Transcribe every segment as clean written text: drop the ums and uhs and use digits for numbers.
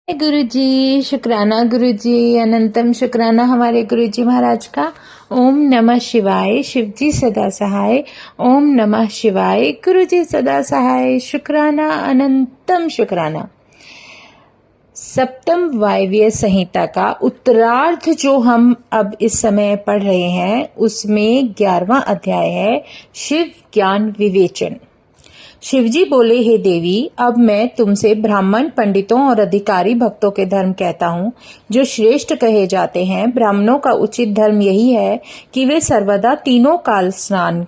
गुरु जी, शुक्राना गुरु जी, अनंतम शुक्राना हमारे गुरु जी महाराज का। ओम नमः शिवाय। शिव जी सदा सहाय। ओम नमः शिवाय। गुरु जी सदा सहाय। शुक्राना, अनंतम शुक्राना। सप्तम वायव्य संहिता का उत्तरार्ध जो हम अब इस समय पढ़ रहे हैं उसमें 11वां अध्याय है शिव ज्ञान विवेचन। शिवजी बोले, हे देवी, अब मैं तुमसे ब्राह्मण पंडितों और अधिकारी भक्तों के धर्म कहता हूँ जो श्रेष्ठ कहे जाते हैं। ब्राह्मणों का उचित धर्म यही है कि वे सर्वदा तीनों काल स्नान,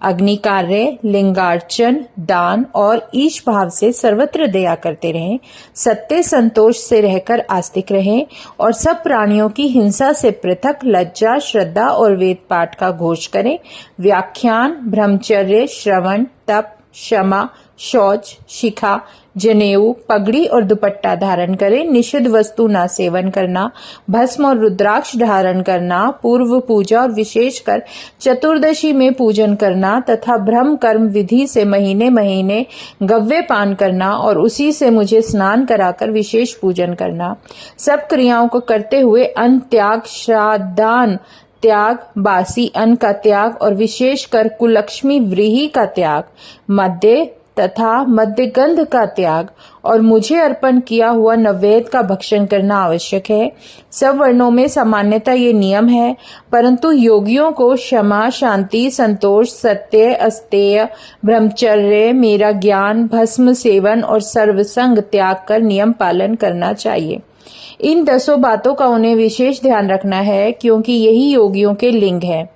अग्नि कार्य, लिंगार्चन, दान और ईश भाव से सर्वत्र दया करते रहें, सत्य संतोष से रहकर आस्तिक रहें और सब प्राणियों की हिंसा से पृथक लज्जा, श्रद्धा और वेद पाठ का घोष करें। व्याख्यान, ब्रह्मचर्य, श्रवण, तप, क्षमा, शौच, शिखा, जनेऊ, पगड़ी और दुपट्टा धारण करें। निषिद्ध वस्तु न सेवन करना, भस्म और रुद्राक्ष धारण करना, पूर्व पूजा और विशेषकर चतुर्दशी में पूजन करना तथा ब्रह्म कर्म विधि से महीने महीने गव्य पान करना और उसी से मुझे स्नान कराकर विशेष पूजन करना। सब क्रियाओं को करते हुए अन्न त्याग, श्राद्धान त्याग, बासी अन्न का त्याग और विशेषकर कुलक्ष्मी व्रीहि का त्याग, मध्य तथा मध्यगंध का त्याग और मुझे अर्पण किया हुआ नैवेद्य का भक्षण करना आवश्यक है। सब वर्णों में सामान्यतः ये नियम है, परंतु योगियों को क्षमा, शांति, संतोष, सत्य, अस्तेय, ब्रह्मचर्य, मेरा ज्ञान, भस्म सेवन और सर्वसंग त्याग कर नियम पालन करना चाहिए। इन 10 बातों का उन्हें विशेष ध्यान रखना है क्योंकि यही योगियों के लिंग है।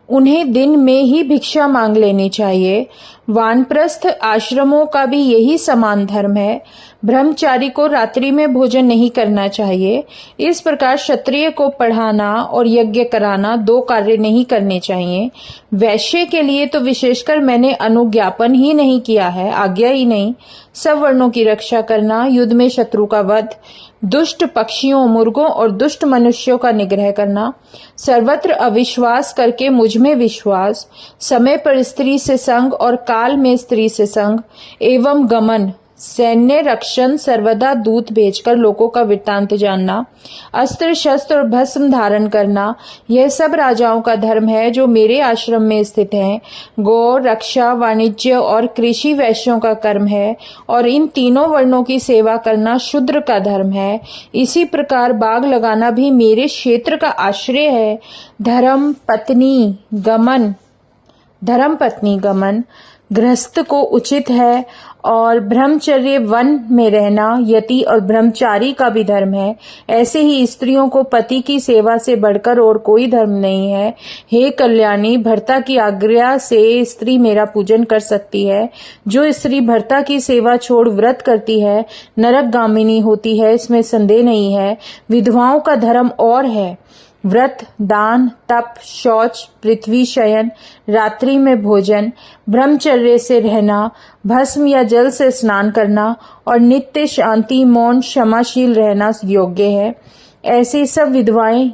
उन्हें दिन में ही भिक्षा मांग लेनी चाहिए। वानप्रस्थ आश्रमों का भी यही समान धर्म है। ब्रह्मचारी को रात्रि में भोजन नहीं करना चाहिए। इस प्रकार क्षत्रिय को पढ़ाना और यज्ञ कराना 2 कार्य नहीं करने चाहिए। वैश्य के लिए तो विशेषकर मैंने अनुज्ञापन ही नहीं किया है, आज्ञा ही नहीं। सब वर्णों की रक्षा करना, युद्ध में शत्रु का वध, दुष्ट पक्षियों, मुर्गों और दुष्ट मनुष्यों का निग्रह करना, सर्वत्र अविश्वास करके मुझ में विश्वास, समय पर स्त्री से संग और काल में स्त्री से संग एवं गमन, सैन्य रक्षण, सर्वदा दूत भेजकर लोगों का वृत्तांत जानना, अस्त्र शस्त्र और भस्म धारण करना, यह सब राजाओं का धर्म है जो मेरे आश्रम में स्थित हैं। गौ रक्षा, वाणिज्य और कृषि वैश्यों का कर्म है और इन तीनों वर्णों की सेवा करना शूद्र का धर्म है। इसी प्रकार बाग लगाना भी मेरे क्षेत्र का आश्रय है। धर्म पत्नी गमन गृहस्थ को उचित है और ब्रह्मचर्य वन में रहना यति और ब्रह्मचारी का भी धर्म है। ऐसे ही स्त्रियों को पति की सेवा से बढ़कर और कोई धर्म नहीं है। हे कल्याणी, भर्ता की आज्ञा से स्त्री मेरा पूजन कर सकती है। जो स्त्री भर्ता की सेवा छोड़ व्रत करती है नरकगामिनी होती है, इसमें संदेह नहीं है। विधवाओं का धर्म और है, व्रत, दान, तप, शौच, पृथ्वी शयन, रात्रि में भोजन, ब्रह्मचर्य से रहना, भस्म या जल से स्नान करना और नित्य शांति, मौन, क्षमाशील रहना योग्य है। ऐसे सब विधवाएं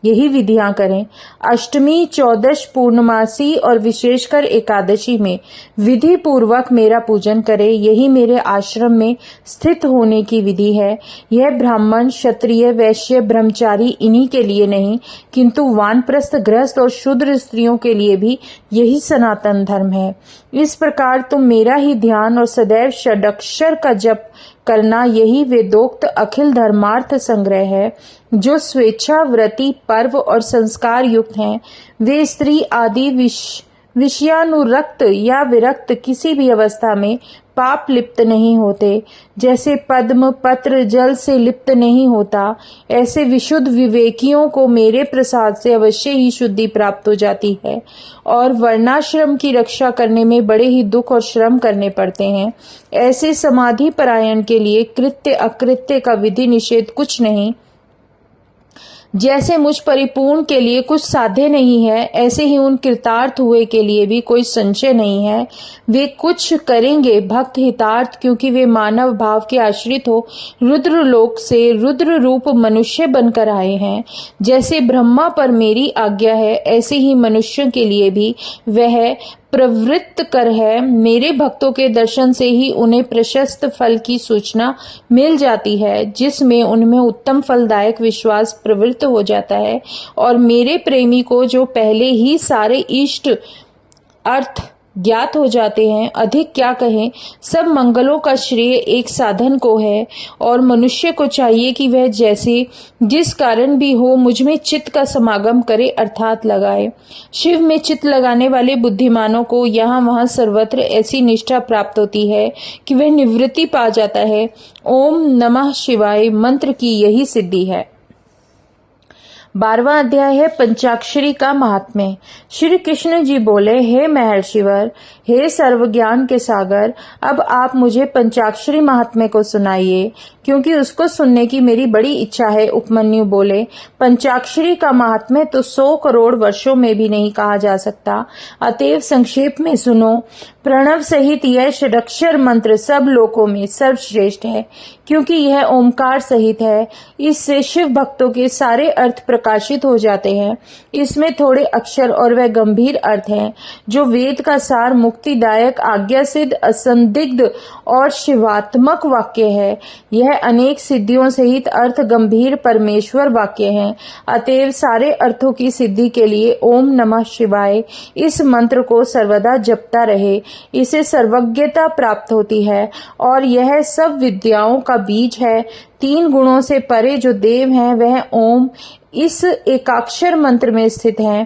यही विधियां करें। अष्टमी, चौदश, पूर्णमासी और विशेषकर एकादशी में विधि पूर्वक मेरा पूजन करें। यही मेरे आश्रम में स्थित होने की विधि है। यह ब्राह्मण, क्षत्रिय, वैश्य, ब्रह्मचारी इन्हीं के लिए नहीं किंतु वानप्रस्थ, गृहस्थ और शूद्र स्त्रियों के लिए भी यही सनातन धर्म है। इस प्रकार तुम मेरा ही ध्यान और सदैव षडक्षर का जप करना, यही वेदोक्त अखिल धर्मार्थ संग्रह है। जो स्वेच्छाव्रती, पर्व और संस्कार युक्त हैं, वे स्त्री आदि विषयानुरक्त या विरक्त किसी भी अवस्था में पाप लिप्त नहीं होते। जैसे पद्म पत्र जल से लिप्त नहीं होता, ऐसे विशुद्ध विवेकियों को मेरे प्रसाद से अवश्य ही शुद्धि प्राप्त हो जाती है और वर्णाश्रम की रक्षा करने में बड़े ही दुख और श्रम करने पड़ते हैं। ऐसे समाधि परायण के लिए कृत्य अकृत्य का विधि निषेध कुछ नहीं। जैसे मुझ परिपूर्ण के लिए कुछ साध्य नहीं है, ऐसे ही उन कृतार्थ हुए के लिए भी कोई संशय नहीं है। वे कुछ करेंगे भक्त हितार्थ, क्योंकि वे मानव भाव के आश्रित हो रुद्र लोक से रुद्र रूप मनुष्य बनकर आए हैं। जैसे ब्रह्मा पर मेरी आज्ञा है, ऐसे ही मनुष्यों के लिए भी वह प्रवृत्त कर है। मेरे भक्तों के दर्शन से ही उन्हें प्रशस्त फल की सूचना मिल जाती है, जिसमें उनमें उत्तम फलदायक विश्वास प्रवृत्त हो जाता है, और मेरे प्रेमी को जो पहले ही सारे इष्ट अर्थ ज्ञात हो जाते हैं, अधिक क्या कहें, सब मंगलों का श्रेय एक साधन को है, और मनुष्य को चाहिए कि वह जैसे जिस कारण भी हो मुझ में चित्त का समागम करे, अर्थात लगाए। शिव में चित्त लगाने वाले बुद्धिमानों को यहाँ वहाँ सर्वत्र ऐसी निष्ठा प्राप्त होती है कि वह निवृत्ति पा जाता है। ओम नमः शिवाय मंत्र की यही सिद्धि है। 12वां अध्याय है पंचाक्षरी का महात्म्य। श्री कृष्ण जी बोले, हे महर्षिवर, हे सर्वज्ञान के सागर, अब आप मुझे पंचाक्षरी महात्म्य को सुनाइए, क्योंकि उसको सुनने की मेरी बड़ी इच्छा है। उपमन्यु बोले, पंचाक्षरी का महात्म्य तो 100 करोड़ वर्षों में भी नहीं कहा जा सकता, अतएव संक्षेप में सुनो। प्रणव सहित यह षडक्षर मंत्र सब लोकों में सर्वश्रेष्ठ है, क्योंकि यह ओमकार सहित है। इससे शिव भक्तों के सारे अर्थ प्रकाशित हो जाते हैं। इसमें थोड़े अक्षर और वह गंभीर अर्थ हैं, जो वेद का सार, मुक्तिदायक, आज्ञा सिद्ध, असंदिग्ध और शिवात्मक वाक्य है। यह अनेक सिद्धियों सहित अर्थ गंभीर परमेश्वर वाक्य है। अतएव सारे अर्थों की सिद्धि के लिए ओम नमः शिवाय इस मंत्र को सर्वदा जपता रहे। इसे सर्वज्ञता प्राप्त होती है, और यह सब विद्याओं का बीज है। 3 गुणों से परे जो देव हैं वह ओम इस एकाक्षर मंत्र में स्थित हैं।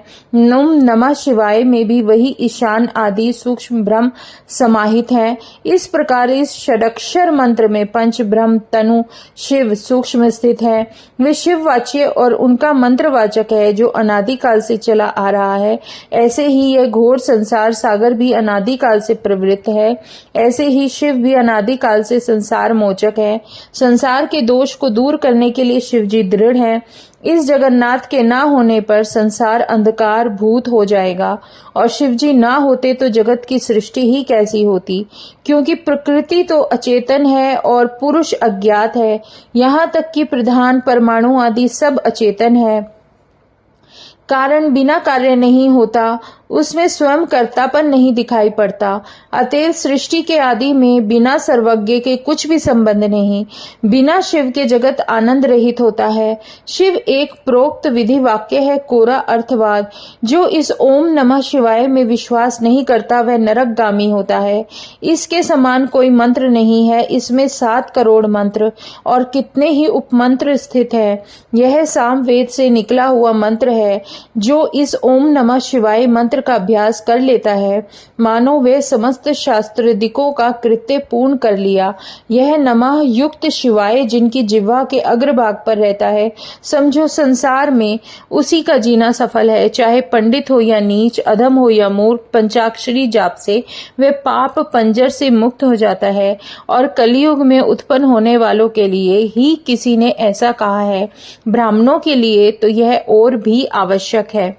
ओम नमः शिवाय में भी वही ईशान आदि सूक्ष्म ब्रह्म समाहित हैं। इस प्रकार इस षडक्षर मंत्र में पंच ब्रह्म तनु शिव सूक्ष्म स्थित है। वे शिववाच्य और उनका मंत्रवाचक है, जो अनादिकाल से चला आ रहा है। ऐसे ही यह घोर संसार सागर भी अनादिकाल से प्रवृत्त है। ऐसे ही शिव भी अनादिकाल से संसार मोचक है। संसार के दोष को दूर करने के लिए शिव जी दृढ़ हैं। इस जगन्नाथ के ना होने पर संसार अंधकार भूत हो जाएगा, और शिवजी ना होते तो जगत की सृष्टि ही कैसी होती, क्योंकि प्रकृति तो अचेतन है और पुरुष अज्ञात है। यहाँ तक कि प्रधान परमाणु आदि सब अचेतन है। कारण बिना कार्य नहीं होता, उसमें स्वयं कर्तापन नहीं दिखाई पड़ता। अतएव सृष्टि के आदि में बिना सर्वज्ञ के कुछ भी संबंध नहीं। बिना शिव के जगत आनंद रहित होता है। शिव एक प्रोक्त विधि वाक्य है, कोरा अर्थवाद। जो इस ओम नमः शिवाय में विश्वास नहीं करता वह नरकगामी होता है। इसके समान कोई मंत्र नहीं है। इसमें 7 करोड़ मंत्र और कितने ही उपमंत्र स्थित है। यह सामवेद से निकला हुआ मंत्र है। जो इस ओम नमः शिवाय मंत्र का अभ्यास कर लेता है, मानो वे समस्त शास्त्रदिकों का कृत्य पूर्ण कर लिया। यह नमः युक्त शिवाय जिनकी जिह्वा के अग्रभाग पर रहता है, समझो संसार में उसी का जीना सफल है। चाहे पंडित हो या नीच, अधम हो या मूर्ख, पंचाक्षरी जाप से वे पाप पंजर से मुक्त हो जाता है। और कलयुग में उत्पन्न होने वालों के लिए ही किसी ने ऐसा कहा है। ब्राह्मणों के लिए तो यह और भी आवश्यक है।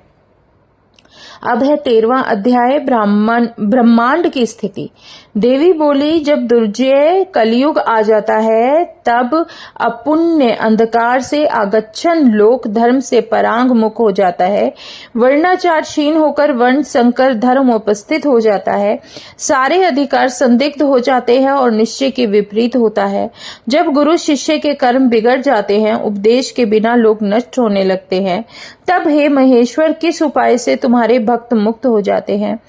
अब है 13वां अध्याय ब्रह्मांड की स्थिति। देवी बोली, जब दुर्जय कलयुग आ जाता है, तब अपुण्य अंधकार से आगच्छन लोक धर्म से परांग मुख हो जाता है। वर्णाचार क्षीण होकर वर्ण संकर धर्म उपस्थित हो जाता है। सारे अधिकार संदिग्ध हो जाते हैं और निश्चय के विपरीत होता है। जब गुरु शिष्य के कर्म बिगड़ जाते हैं, उपदेश के बिना लोग नष्ट होने लगते हैं, तब हे महेश्वर किस उपाय से तुम्हारे भक्त मुक्त हो जाते हैं?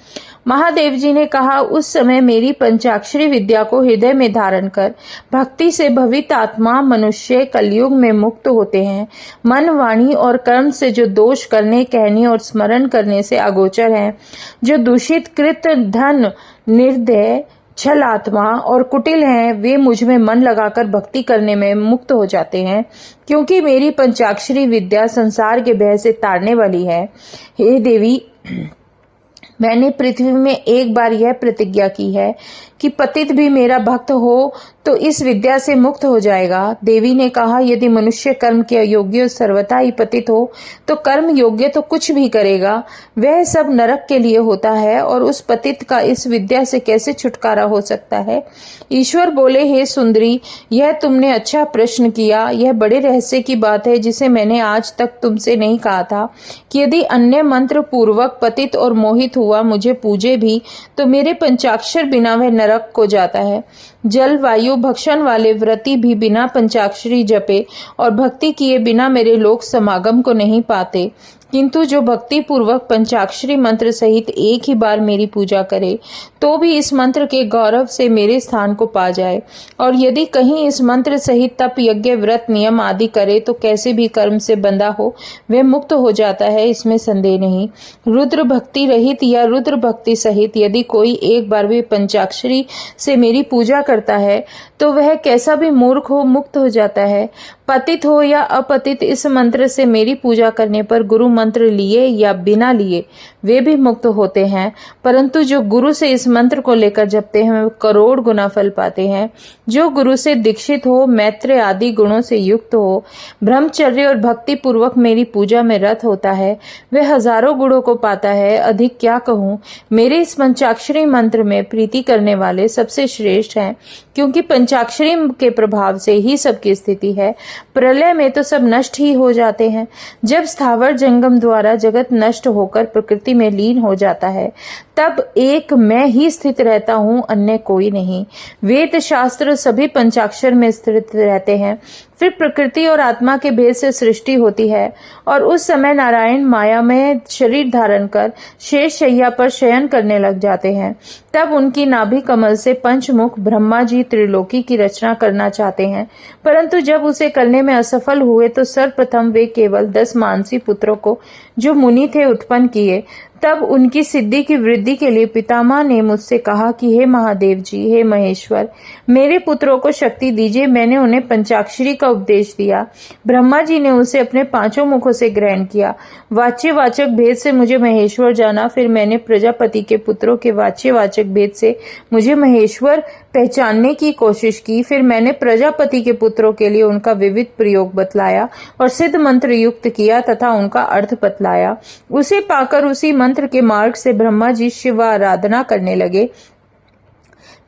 महादेव जी ने कहा, उस समय मेरी पंचाक्षरी विद्या को हृदय में धारण कर भक्ति से भवित आत्मा मनुष्य कलयुग में मुक्त होते हैं। मन, वाणी और कर्म से जो दोष करने, कहने और स्मरण करने से अगोचर हैं, जो दूषित कृत, धन, निर्दय, छल आत्मा और कुटिल हैं, वे मुझ में मन लगाकर भक्ति करने में मुक्त हो जाते हैं, क्योंकि मेरी पंचाक्षरी विद्या संसार के भय से तारने वाली है। हे देवी, मैंने पृथ्वी में एक बार यह प्रतिज्ञा की है कि पतित भी मेरा भक्त हो तो इस विद्या से मुक्त हो जाएगा। देवी ने कहा, यदि मनुष्य कर्म के अयोग्य सर्वथा ही पतित हो तो कर्म योग्य तो कुछ भी करेगा, वह सब नरक के लिए होता है और उस पतित का इस विद्या से कैसे छुटकारा हो सकता है। ईश्वर बोले, हे सुंदरी, यह तुमने अच्छा प्रश्न किया। यह बड़े रहस्य की बात है जिसे मैंने आज तक तुमसे नहीं कहा था कि यदि अन्य मंत्र पूर्वक पतित और मोहित हुआ मुझे पूजे भी तो मेरे पंचाक्षर बिना वह नरक को जाता है। जल वायु भक्षण वाले व्रती भी बिना पंचाक्षरी जपे और भक्ति किए बिना मेरे लोक समागम को नहीं पाते, किंतु जो भक्ति पूर्वक पंचाक्षरी मंत्र सहित एक ही बार मेरी पूजा करे तो भी इस मंत्र के गौरव से मेरे स्थान को पा जाए, और यदि कहीं इस मंत्र सहित तप यज्ञ व्रत नियम आदि करे तो कैसे भी कर्म से बंधा हो वह मुक्त हो जाता है, इसमें संदेह नहीं। रुद्र भक्ति रहित या रुद्र भक्ति सहित यदि कोई एक बार भी पंचाक्षरी से मेरी पूजा करता है तो वह कैसा भी मूर्ख हो मुक्त हो जाता है। पतित हो या अपतित इस मंत्र से मेरी पूजा करने पर गुरु मंत्र लिए या बिना लिए वे भी मुक्त होते हैं, परंतु जो गुरु से इस मंत्र को लेकर जपते हैं वे करोड़ गुना फल पाते हैं। जो गुरु से दीक्षित हो, मैत्र आदि गुणों से युक्त हो, ब्रह्मचर्य और भक्ति पूर्वक मेरी पूजा में रत होता है, वह हजारों गुणों को पाता है। अधिक क्या कहूँ, मेरे इस पंचाक्षरी मंत्र में प्रीति करने वाले सबसे श्रेष्ठ हैं, क्योंकि पंचाक्षरी के प्रभाव से ही सबकी स्थिति है। प्रलय में तो सब नष्ट ही हो जाते हैं। जब स्थावर जंगम द्वारा जगत नष्ट होकर प्रकृति में लीन हो जाता है तब एक मैं ही स्थित रहता हूँ, अन्य कोई नहीं। वेद शास्त्र सभी पंचाक्षर में स्थित रहते हैं। फिर प्रकृति और आत्मा के भेद से सृष्टि होती है और उस समय नारायण माया में शरीर धारण कर शेष शैया पर शयन करने लग जाते हैं। तब उनकी नाभि कमल से पंचमुख ब्रह्मा जी त्रिलोकी की रचना करना चाहते हैं, परंतु जब उसे करने में असफल हुए तो सर्वप्रथम वे केवल 10 मानसी पुत्रों को जो मुनि थे उत्पन्न किए। तब उनकी सिद्धि की वृद्धि के लिए पितामह ने मुझसे कहा कि हे महादेव जी, हे महेश्वर, मेरे पुत्रों को शक्ति दीजिए। मैंने उन्हें पंचाक्षरी का उपदेश दिया। ब्रह्मा जी ने उसे अपने 5 मुखों से ग्रहण किया। वाच्यवाचक भेद से मुझे महेश्वर जाना। फिर मैंने प्रजापति के पुत्रों के वाच्यवाचक भेद से मुझे महेश्वर पहचानने की कोशिश की। फिर मैंने प्रजापति के पुत्रों के लिए उनका विविध प्रयोग बतलाया और सिद्ध मंत्र युक्त किया तथा उनका अर्थ बतलाया। उसे पाकर उसी मंत्र के मार्ग से ब्रह्मा जी शिव आराधना करने लगे।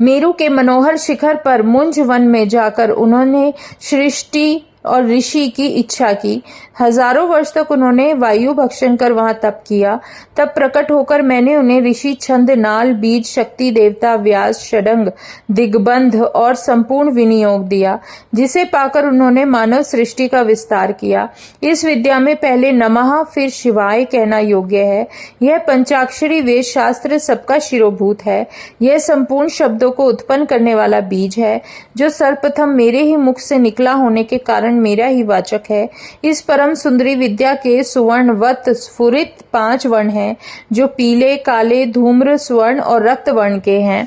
मेरु के मनोहर शिखर पर मुंज वन में जाकर उन्होंने सृष्टि और ऋषि की इच्छा की। हजारों वर्ष तक उन्होंने वायु भक्षण कर वहां तप किया। तब प्रकट होकर मैंने उन्हें ऋषि छंद, नाल, बीज, शक्ति देवता, व्यास, षडंग, दिग्बंध और संपूर्ण विनियोग दिया, जिसे पाकर उन्होंने मानव सृष्टि का विस्तार किया। इस विद्या में पहले नमः फिर शिवाय कहना योग्य है। यह पंचाक्षरी वेद शास्त्र सबका शिरोभूत है। यह संपूर्ण शब्दों को उत्पन्न करने वाला बीज है, जो सर्वप्रथम मेरे ही मुख से निकला होने के कारण मेरा ही वाचक है। इस परम सुंदरी विद्या के सुवर्णवत स्फुरित 5 वर्ण हैं, जो पीले, काले, धूम्र, स्वर्ण और रक्त वर्ण के हैं,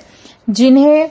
जिन्हें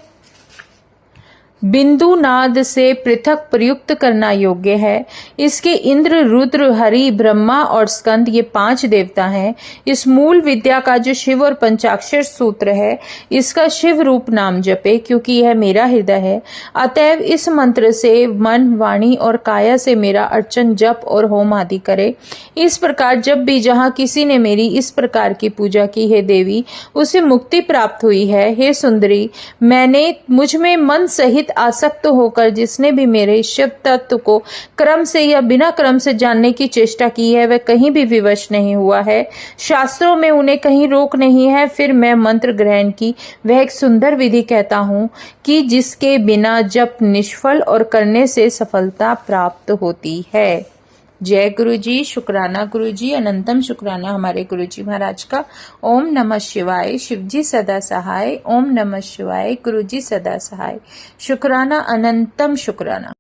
बिंदु नाद से पृथक प्रयुक्त करना योग्य है। इसके इंद्र, रुद्र, हरि, ब्रह्मा और स्कंद ये 5 देवता हैं। इस मूल विद्या का जो शिव और पंचाक्षर सूत्र है, इसका शिव रूप नाम जपे, क्योंकि यह मेरा हृदय है। अतएव इस मंत्र से मन, वाणी और काया से मेरा अर्चन, जप और होम आदि करे। इस प्रकार जब भी जहाँ किसी ने मेरी इस प्रकार की पूजा की है देवी, उसे मुक्ति प्राप्त हुई है। हे सुंदरी, मैंने मुझ में मन सहित आसक्त होकर जिसने भी मेरे शिव तत्व को क्रम से या बिना क्रम से जानने की चेष्टा की है, वह कहीं भी विवश नहीं हुआ है। शास्त्रों में उन्हें कहीं रोक नहीं है। फिर मैं मंत्र ग्रहण की वह एक सुंदर विधि कहता हूँ कि जिसके बिना जप निष्फल और करने से सफलता प्राप्त होती है। जय गुरु जी, शुक्राना गुरु जी, अनंतम शुक्राना हमारे गुरु जी महाराज का। ओम नमः शिवाय। शिव जी सदा सहाय। ओम नमः शिवाय। गुरु जी सदा सहाय। शुक्राना, अनंतम शुक्राना।